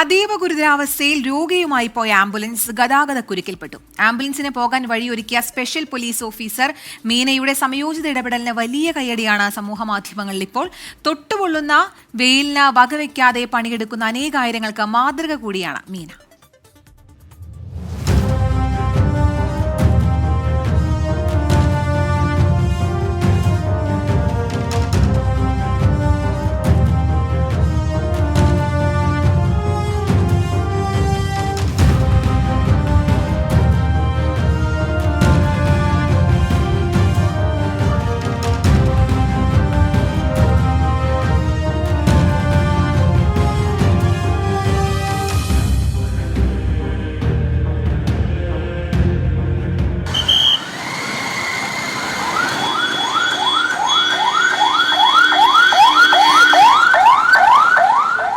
അതീവ ഗുരുതരാവസ്ഥയിൽ രോഗിയുമായി പോയ ആംബുലൻസ് ഗതാഗതക്കുരുക്കിൽപ്പെട്ടു. ആംബുലൻസിന് പോകാൻ വഴിയൊരുക്കിയ സ്പെഷ്യൽ പോലീസ് ഓഫീസർ മീനയുടെ സമയോചിത ഇടപെടലിന് വലിയ കയ്യടിയാണ് സമൂഹമാധ്യമങ്ങളിൽ ഇപ്പോൾ. തൊട്ടുപൊള്ളുന്ന വെയിലിന് വകവയ്ക്കാതെ പണിയെടുക്കുന്ന അനേകായിരങ്ങൾക്ക് മാതൃക കൂടിയാണ് മീന.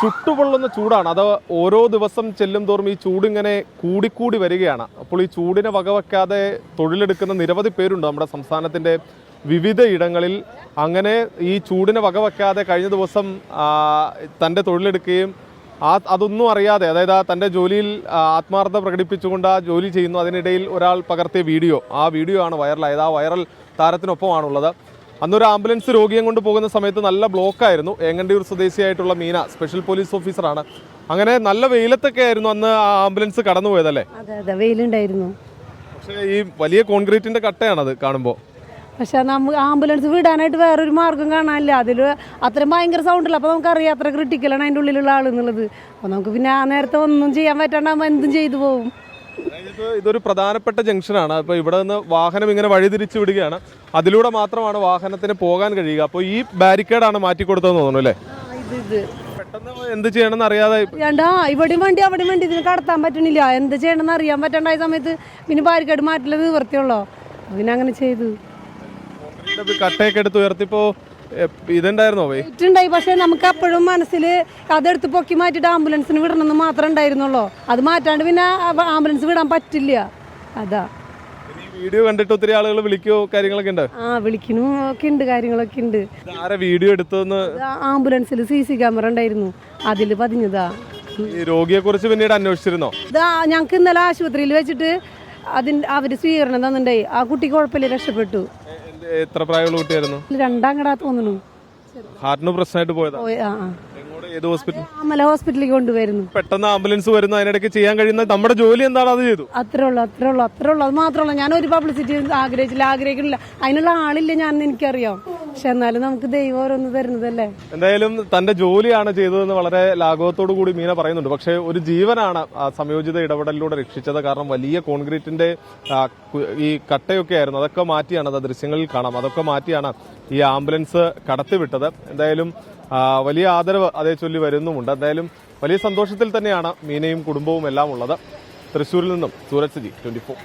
ചുട്ടുപൊള്ളുന്ന ചൂടാണ്. അത് ഓരോ ദിവസം ചെല്ലും തോറും ഈ ചൂടിങ്ങനെ കൂടിക്കൂടി വരികയാണ്. അപ്പോൾ ഈ ചൂടിനെ വകവയ്ക്കാതെ തൊഴിലെടുക്കുന്ന നിരവധി പേരുണ്ട് നമ്മുടെ സംസ്ഥാനത്തിൻ്റെ വിവിധ ഇടങ്ങളിൽ. അങ്ങനെ ഈ ചൂടിനെ വകവയ്ക്കാതെ കഴിഞ്ഞ ദിവസം തൻ്റെ തൊഴിലെടുക്കുകയും അതൊന്നും അറിയാതെ, അതായത് തൻ്റെ ജോലിയിൽ ആത്മാർത്ഥത പ്രകടിപ്പിച്ചുകൊണ്ട് ആ ജോലി ചെയ്യുന്നു. അതിനിടയിൽ ഒരാൾ പകർത്തിയ വീഡിയോ, ആ വീഡിയോ ആണ് വൈറലായത്. ആ വൈറൽ താരത്തിനൊപ്പമാണുള്ളത്. അന്നൊരു ആംബുലൻസ് രോഗിയെ കൊണ്ട് പോകുന്ന സമയത്ത് നല്ല ബ്ലോക്കായിരുന്നു. ഏങ്ങണ്ടിയൂർ സ്വദേശിയായിട്ടുള്ള മീന സ്പെഷ്യൽ പോലീസ് ഓഫീസറാണ്. അങ്ങനെ നല്ല വെയിലത്തൊക്കെ ആയിരുന്നു അന്ന് ആ ആംബുലൻസ് കടന്നുപോയതല്ലേ? അതെ, വെയിലുണ്ടായിരുന്നു. പക്ഷേ ഈ വലിയ കോൺക്രീറ്റിന്റെ കട്ടയാണത് കാണുമ്പോൾ. പക്ഷെ നമുക്ക് ആംബുലൻസ് വിടാനായിട്ട് വേറൊരു മാർഗം കാണാനില്ല. അതിൽ അത്രയും ഭയങ്കര സൗണ്ടില്ല. അപ്പോൾ നമുക്കറിയാം അത്ര ക്രിട്ടിക്കലാണ് അതിൻ്റെ ഉള്ളിലുള്ള ആളെന്നുള്ളത്. അപ്പോൾ നമുക്ക് പിന്നെ ആ നേരത്തെ ഒന്നും ചെയ്യാൻ പറ്റാണ്ടാകുമ്പോൾ എന്തും ചെയ്തു പോകും. ഇതൊരു പ്രധാനപ്പെട്ട ജംഗ്ഷനാണ്. അപ്പോൾ ഇവിടെ നിന്ന് വാഹനം ഇങ്ങനെ വഴിതിരിച്ചു വിടുകയാണ്. അതിലൂടെ മാത്രമാണ് വാഹനത്തിന് പോകാൻ കഴിയുക. അപ്പോൾ ഈ ബാരിക്കേഡാണ് മാറ്റിക്കൊടുത്തതെന്ന് തോന്നുന്നു അല്ലേ? പെട്ടെന്ന് എന്ത് ചെയ്യണമെന്ന് അറിയാതെ ഇവിടെയും വണ്ടി അവിടെയും വണ്ടി ഇതിന് കടത്താൻ പറ്റണില്ല. എന്ത് ചെയ്യണമെന്ന് അറിയാൻ പറ്റണ്ടായ സമയത്ത് പിന്നെ ബാരിക്കേഡ് മാറ്റില്ല നിവർത്തിയുള്ളൂ. പിന്നെ അങ്ങനെ ചെയ്തു. കട്ടയൊക്കെ എടുത്ത് ഉയർത്തിപ്പോ ഇതുണ്ടായിരുന്നോ? ഉണ്ടായി. പക്ഷെ നമുക്ക് അപ്പോഴും മനസ്സിൽ അതെടുത്ത് പൊക്കി മാറ്റിയിട്ട് ആംബുലൻസിന് വിടണമെന്ന് മാത്രമേ ഉണ്ടായിരുന്നുള്ളൂ. അത് മാറ്റാണ്ട് പിന്നെ ആംബുലൻസ് വിടാൻ പറ്റില്ല. അതാ വീഡിയോ കണ്ടിട്ട് ഒത്തിരി ആളുകൾ വിളിക്കോ കാര്യങ്ങളൊക്കെ ഉണ്ട്? വിളിക്കണു ഒക്കെ ഉണ്ട്, കാര്യങ്ങളൊക്കെ ഉണ്ട്. വീഡിയോ എടുത്തതെന്ന് ആംബുലൻസിൽ CC ക്യാമറ ഉണ്ടായിരുന്നു, അതിൽ പതിഞ്ഞതാ. രോഗിയെ കുറിച്ച് പിന്നീട് അന്വേഷിച്ചിരുന്നോ? ഞങ്ങൾക്ക് ഇന്നലെ ആശുപത്രിയിൽ വെച്ചിട്ട് അവര് സ്വീകരണം തന്നിട്ടുണ്ടായി. ആ കുട്ടി കുഴപ്പമില്ല, രക്ഷപ്പെട്ടു. എത്ര പ്രായമുള്ള കുട്ടിയായിരുന്നു? 2ാം കടാ തോന്നുന്നു. ഹാർട്ടിന് പ്രശ്നമായിട്ട് പോയതാ? ഹോസ്പിറ്റലിലേക്ക് കൊണ്ടുവരുന്നു. പെട്ടെന്ന് ആംബുലൻസ് വരുന്നു. അതിനിടയ്ക്ക് ചെയ്യാൻ കഴിയുന്ന നമ്മുടെ ജോലി എന്താണ് അത് ചെയ്തു. അത്രേ ഉള്ളൂ. അത് മാത്രമല്ല. ഞാൻ ഒരു പബ്ലിസിറ്റി ആഗ്രഹിക്കുന്നില്ല. അതിനുള്ള ആളില്ല ഞാൻ, എനിക്കറിയാം. പക്ഷെ എന്നാലും നമുക്ക് ദൈവം ഓരോന്ന് തരുന്നതല്ലേ. എന്തായാലും തന്റെ ജോലിയാണ് ചെയ്തതെന്ന് വളരെ ലാഘവത്തോടു കൂടി മീന പറയുന്നുണ്ട്. പക്ഷെ ഒരു ജീവനാണ് സംയോജിത ഇടപെടലിലൂടെ രക്ഷിച്ചത്. കാരണം വലിയ കോൺക്രീറ്റിന്റെ ഈ കട്ടയൊക്കെ ആയിരുന്നു. അതൊക്കെ മാറ്റിയാണ്, അത് ദൃശ്യങ്ങളിൽ കാണാം, അതൊക്കെ മാറ്റിയാണ് ഈ ആംബുലൻസ് കടത്തിവിട്ടത്. എന്തായാലും വലിയ ആദരവ് അതേ ചൊല്ലി വരുന്നുമുണ്ട്. എന്തായാലും വലിയ സന്തോഷത്തിൽ തന്നെയാണ് മീനയും കുടുംബവും എല്ലാം ഉള്ളത്. തൃശ്ശൂരിൽ നിന്നും സൂരജ് സജി, 24.